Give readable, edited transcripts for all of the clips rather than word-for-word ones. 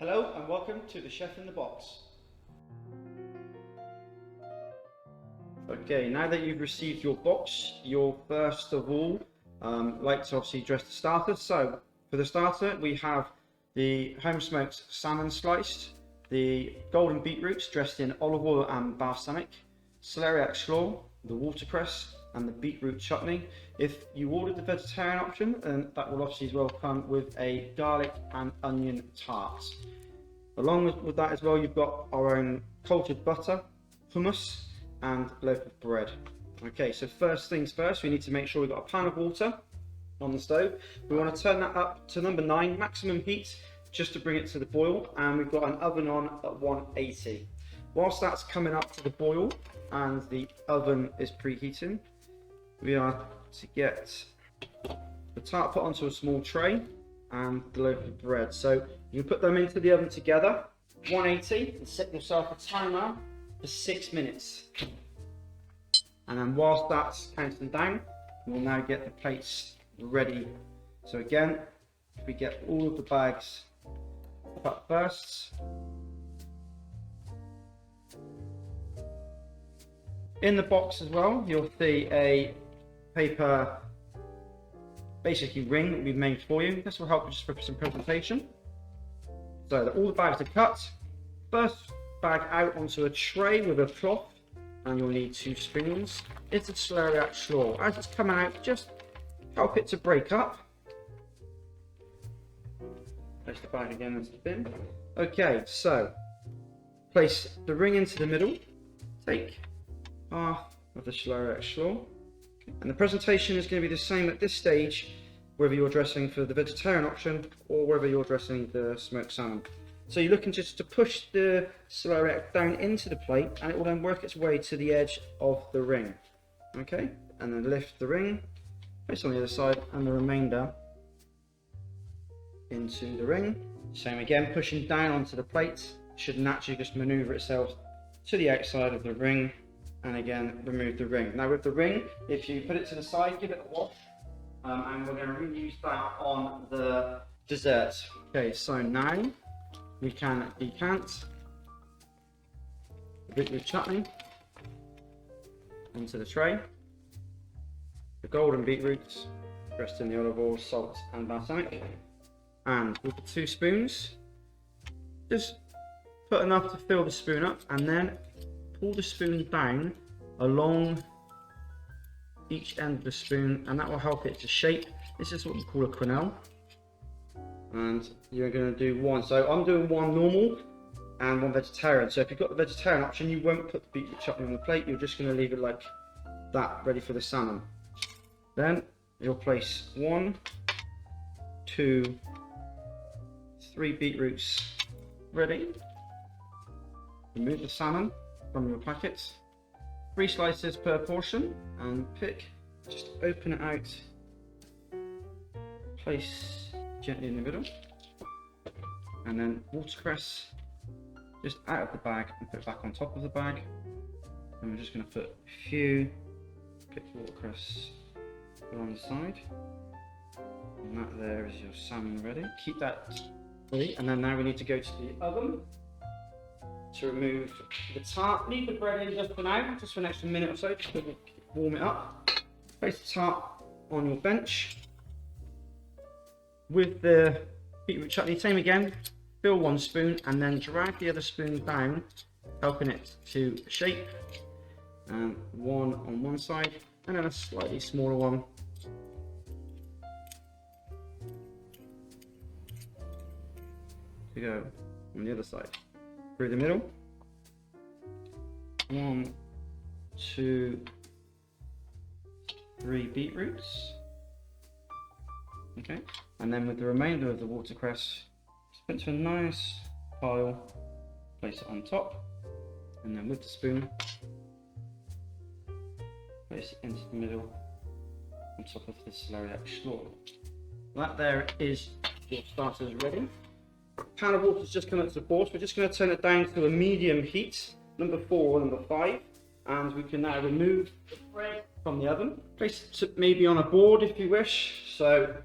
Hello and welcome to the Chef in the Box. Okay, now that you've received your box, you'll first of all like to obviously dress the starter. So for the starter, we have the home smoked salmon sliced, the golden beetroots dressed in olive oil and balsamic, celeriac slaw, the watercress, and the beetroot chutney. If you ordered the vegetarian option, then that will obviously as well come with a garlic and onion tart. Along with that as well, you've got our own cultured butter, hummus, and loaf of bread. Okay, so first things first, we need to make sure we've got a pan of water on the stove. We want to turn that up to number 9, maximum heat, just to bring it to the boil, and we've got an oven on at 180. Whilst that's coming up to the boil and the oven is preheating, we are to get the tart put onto a small tray and the loaf of bread. So you can put them into the oven together, 180, and set yourself a timer for 6 minutes. And then whilst that's counting down, we'll now get the plates ready. So again, we get all of the bags up first. In the box as well, you'll see a paper basically ring that we've made for you. This will help just for some presentation. So that all the bags are cut. First bag out onto a tray with a cloth, and you'll need 2 spoons. It's a celeriac slaw. As it's coming out, just help it to break up. Place the bag again into the bin. Okay, so place the ring into the middle. Take half of the celeriac slaw. And the presentation is going to be the same at this stage, whether you're dressing for the vegetarian option or whether you're dressing the smoked salmon. So you're looking just to push the celeriac down into the plate, and it will then work its way to the edge of the ring. Okay, and then lift the ring, place on the other side, and the remainder into the ring. Same again, pushing down onto the plate, should naturally just maneuver itself to the outside of the ring. And again, remove the ring. Now with the ring, if you put it to the side, give it a wash, and we're going to reuse that on the dessert. Okay, so now we can decant the beetroot chutney into the tray. The golden beetroots dressed in the olive oil, salt, and balsamic. And with the 2 spoons, just put enough to fill the spoon up, and then pull the spoon down along each end of the spoon, and that will help it to shape. This is what we call a quenelle, and you're going to do 1. So I'm doing 1 normal and 1 vegetarian. So if you've got the vegetarian option, you won't put the beetroot chutney on the plate, you're just going to leave it like that, ready for the salmon. Then you'll place 1, 2, 3 beetroots ready. Remove the salmon from your packets, 3 slices per portion, and pick, just open it out, place gently in the middle, and then watercress just out of the bag and put it back on top of the bag. And we're just going to put a few picked watercress along the side, and that there is your salmon ready. Keep that ready, and then now we need to go to the oven to remove the tart. Leave the bread in just for now, just for an extra minute or so, just to warm it up. Place the tart on your bench. With the beetroot chutney, same again, fill 1 spoon and then drag the other spoon down, helping it to shape. And 1 on one side, and then a slightly smaller one to go on the other side. Through the middle. 1, 2, 3 beetroots. Okay, and then with the remainder of the watercress, just put it to a nice pile, place it on top, and then with the spoon, place it into the middle on top of the celeriac slaw. That there is your starters ready. Pan of water's just come up to the boil, so we're just going to turn it down to a medium heat, number 4 or number 5, and we can now remove the bread from the oven. Place it maybe on a board if you wish, so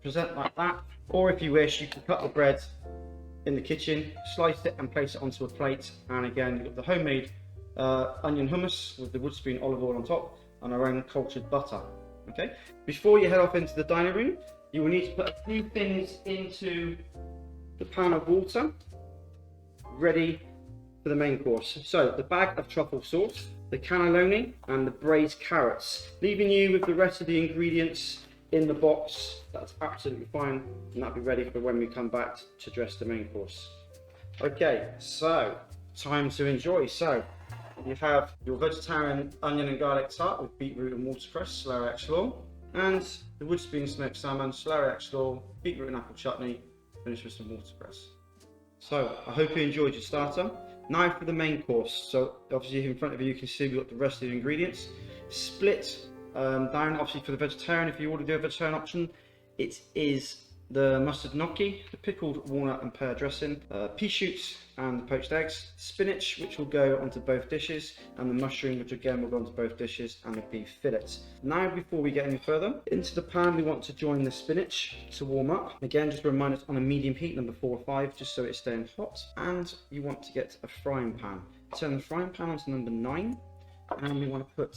present like that, or if you wish you can cut the bread in the kitchen, slice it and place it onto a plate. And again, you've got the homemade onion hummus with the Woodspeen olive oil on top and our own cultured butter. Okay, before you head off into the dining room, you will need to put a few things into the pan of water, ready for the main course. So the bag of truffle sauce, the cannelloni and the braised carrots, leaving you with the rest of the ingredients in the box. That's absolutely fine, and that'll be ready for when we come back to dress the main course. Okay, so time to enjoy. So you have your vegetarian onion and garlic tart with beetroot and watercress, celeriac slaw, and the Woodspeen smoked salmon, celeriac slaw, beetroot and apple chutney, finished with some watercress. So I hope you enjoyed your starter. Now for the main course. So obviously in front of you, you can see we've got the rest of the ingredients. Split down, obviously for the vegetarian, if you order the vegetarian option, it is the mustard gnocchi, the pickled walnut and pear dressing, pea shoots and the poached eggs, spinach, which will go onto both dishes, and the mushroom, which again will go onto both dishes, and the beef fillets. Now, before we get any further, into the pan we want to join the spinach to warm up. Again, just a reminder, it's on a medium heat, number 4 or 5, just so it's staying hot. And you want to get a frying pan. Turn the frying pan onto number 9, and we want to put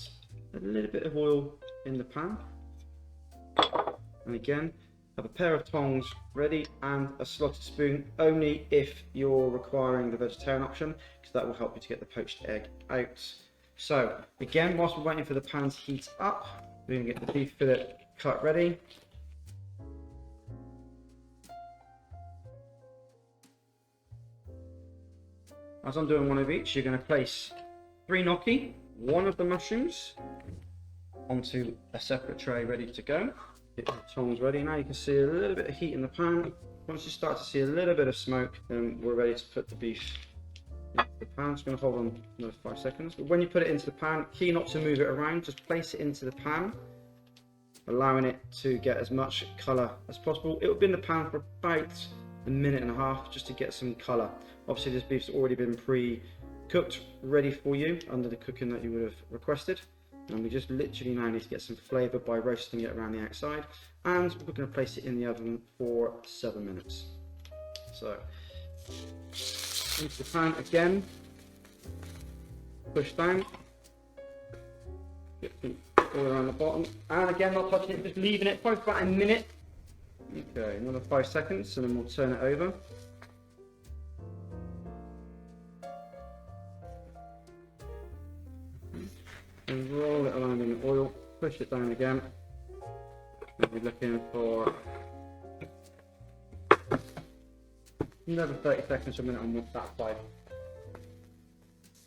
a little bit of oil in the pan. And again, have a pair of tongs ready and a slotted spoon, only if you're requiring the vegetarian option, because that will help you to get the poached egg out. So again, whilst we're waiting for the pan to heat up, we're going to get the beef fillet cut ready. As I'm doing one of each, you're going to place 3 gnocchi, 1 of the mushrooms onto a separate tray ready to go. Get your tongs ready. Now you can see a little bit of heat in the pan. Once you start to see a little bit of smoke, then we're ready to put the beef into the pan. It's going to hold on another 5 seconds. But when you put it into the pan, key not to move it around, just place it into the pan, allowing it to get as much colour as possible. It will be in the pan for about a minute and a half just to get some colour. Obviously this beef's already been pre-cooked, ready for you under the cooking that you would have requested. And we just literally now need to get some flavour by roasting it around the outside, and we're going to place it in the oven for 7 minutes. So into the pan again, push down, get all around the bottom, and again not touching it, just leaving it for about a minute. Okay, another 5 seconds, and then we'll turn it over. And roll it around in the oil, push it down again, and we're looking for another 30 seconds to a minute on that side.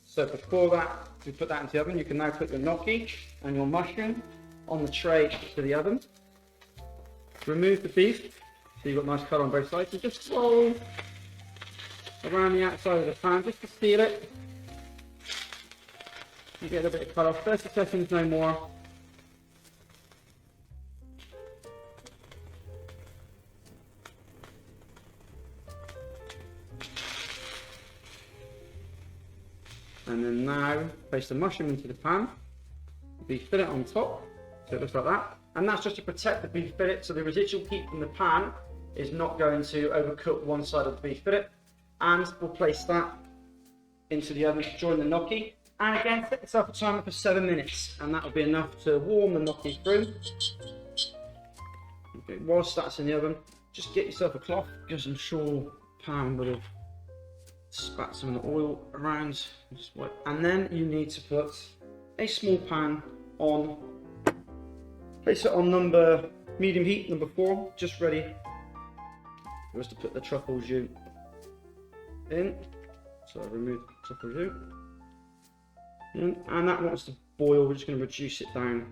So before that, we put that into the oven, you can now put your gnocchi and your mushroom on the tray to the oven. Remove the beef, so you've got nice colour on both sides, and just roll around the outside of the pan just to seal it. You get a bit of colour, 30 seconds, no more. And then now, place the mushroom into the pan, beef fillet on top, so it looks like that. And that's just to protect the beef fillet, so the residual heat from the pan is not going to overcook one side of the beef fillet. And we'll place that into the oven to join the gnocchi. And again, set yourself a timer for 7 minutes, and that will be enough to warm the gnocchi through. Okay, whilst that's in the oven, just get yourself a cloth, because I'm sure the pan would have spat some of the oil around. And then you need to put a small pan on, place it on medium heat, number 4, just ready for us to put the truffle jus in. So I remove the truffle jus. And that wants to boil, we're just going to reduce it down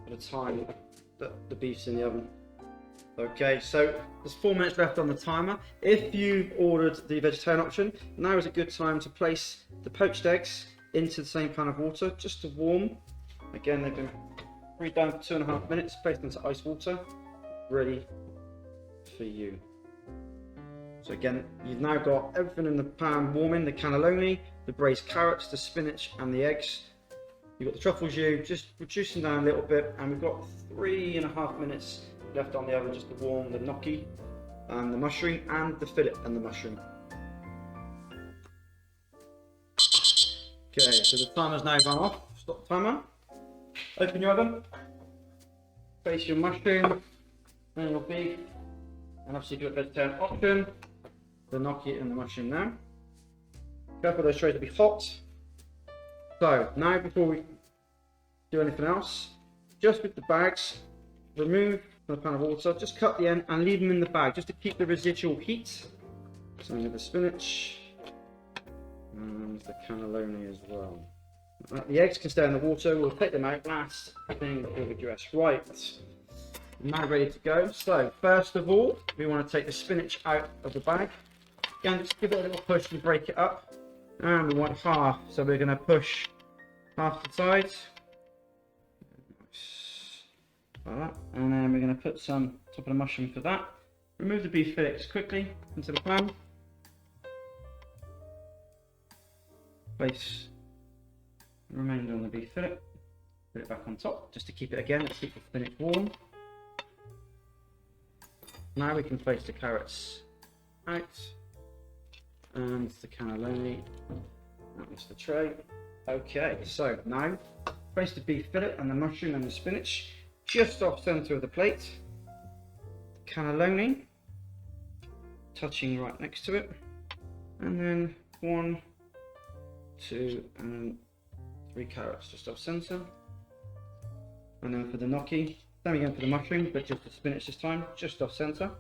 at a time that the beef's in the oven. Okay, so there's 4 minutes left on the timer. If you've ordered the vegetarian option, now is a good time to place the poached eggs into the same pan of water just to warm. Again, they've been brewed down for 2.5 minutes, placed into ice water, ready for you. So again, you've now got everything in the pan warming, the cannelloni, the braised carrots, the spinach and the eggs. You've got the truffle jus just reducing down a little bit, and we've got 3.5 minutes left on the oven just to warm the gnocchi and the mushroom, and the fillet and the mushroom. Okay, so the timer's now gone off. Stop the timer. Open your oven. Place your mushroom and your beef. And obviously if you've got a vegetarian option, the gnocchi and the mushroom now. Careful those trays to be hot. So now before we do anything else, just with the bags, remove from the pan of water, just cut the end and leave them in the bag just to keep the residual heat. Same with the spinach and the cannelloni as well. The eggs can stay in the water, we'll take them out last thing before we dress. Right, now ready to go. So first of all, we want to take the spinach out of the bag. Again, just give it a little push and break it up. And we want half, so we're going to push half the sides. Like that. And then we're going to put some top of the mushroom for that. Remove the beef fillets quickly into the pan. Place the remainder on the beef fillet. Put it back on top just to keep it again, to keep the spinach warm. Now we can place the carrots out. And the cannelloni, that was the tray. Okay, so now place the beef fillet and the mushroom and the spinach just off center of the plate. Cannelloni touching right next to it, and then 1, 2, and 3 carrots just off center. And then for the gnocchi, same again for the mushroom, but just the spinach this time, just off center,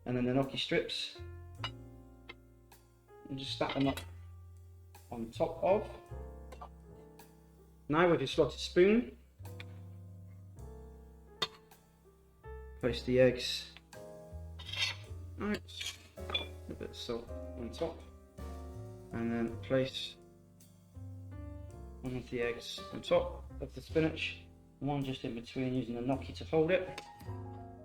and then the gnocchi strips. And just stack them up on top of. Now with your slotted spoon, place the eggs out, a bit of salt on top, and then place one of the eggs on top of the spinach, one just in between using the gnocchi to hold it,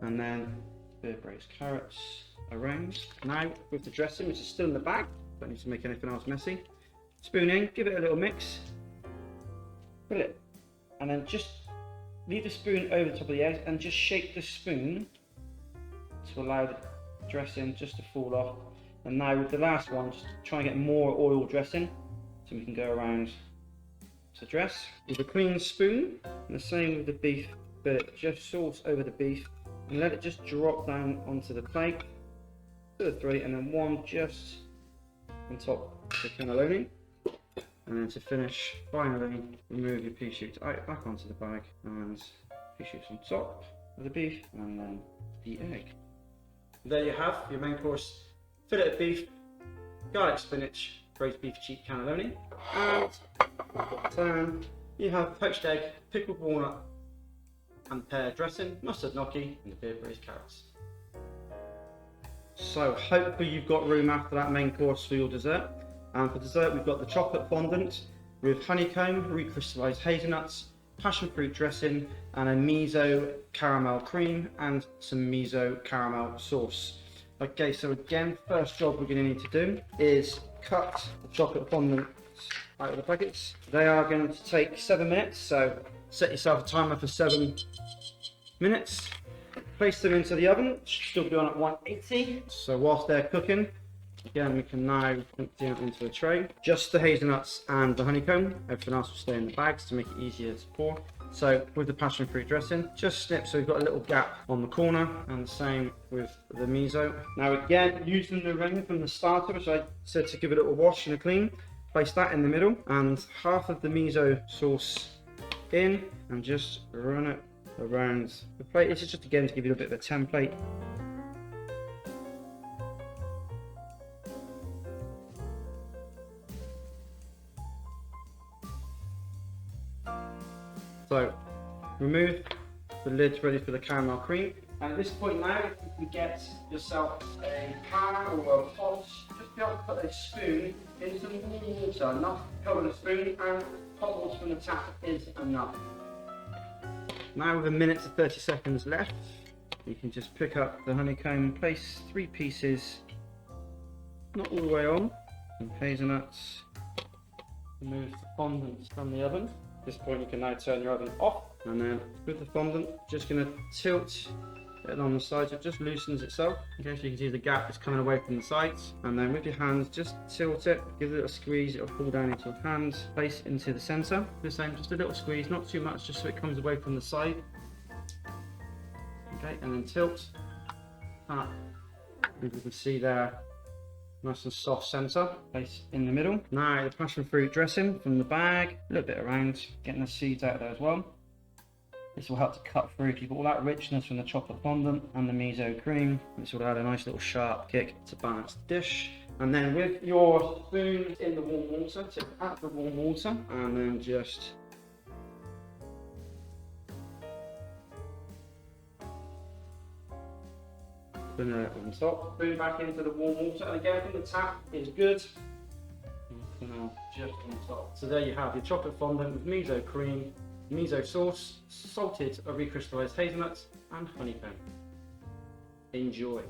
and then a bit of braised carrots around. Now with the dressing, which is still in the bag, don't need to make anything else messy. Spoon in, give it a little mix, fill it, and then just leave the spoon over the top of the eggs and just shake the spoon to allow the dressing just to fall off. And now with the last one, just try and get more oil dressing so we can go around to dress. With a clean spoon, and the same with the beef, but just sauce over the beef and let it just drop down onto the plate. 2 or 3, and then 1 just on top of the cannelloni. And then to finish, finally, remove your pea shoots out, back onto the bag, and pea shoots on top of the beef, and then the egg. There you have your main course: fillet of beef, garlic spinach, braised beef cheek cannelloni, and you have poached egg, pickled walnut, and pear dressing, mustard gnocchi, and the beer braised carrots. So hopefully you've got room after that main course for your dessert. And for dessert, we've got the chocolate fondant with honeycomb, recrystallized hazelnuts, passionfruit dressing, and a miso caramel cream, and some miso caramel sauce. Okay, so again, first job we're going to need to do is cut the chocolate fondant out of the packets. They are going to take 7 minutes, so set yourself a timer for 7 minutes. Place them into the oven, still be on at 180. So whilst they're cooking, again, we can now empty it into a tray. Just the hazelnuts and the honeycomb. Everything else will stay in the bags to make it easier to pour. So with the passion fruit dressing, just snip so we've got a little gap on the corner, and the same with the miso. Now again, using the ring from the starter, which I said to give it a little wash and a clean, place that in the middle and half of the miso sauce in, and just run it around the plate. This is just again to give you a bit of a template. So remove the lid ready for the caramel cream. And at this point now, if you can get yourself a pan or a pot, just be able to put a spoon into some water, not cover the spoon, and hot water from the tap is enough. Now with 1 minute to 30 seconds left, you can just pick up the honeycomb, place 3 pieces, not all the way on, some hazelnuts, remove the fondant from the oven. At this point you can now turn your oven off, and then with the fondant, just going to tilt it on the sides, it just loosens itself. Okay, so you can see the gap is coming away from the sides. And then with your hands, just tilt it, give it a squeeze, it'll pull down into your hands, place it into the center. The same, just a little squeeze, not too much, just so it comes away from the side. Okay, and then tilt. As you can see there, nice and soft center, place in the middle. Now the passion fruit dressing from the bag, a little bit around, getting the seeds out there as well. This will help to cut through, keep all that richness from the chocolate fondant and the miso cream. This will add a nice little sharp kick to balance the dish. And then with your spoon in the warm water, tip it out the warm water, and then just put it on top. Spoon back into the warm water, and again from the tap is good. Now just on top. So there you have your chocolate fondant with miso cream, miso sauce, salted or recrystallized hazelnuts, and honeycomb. Enjoy.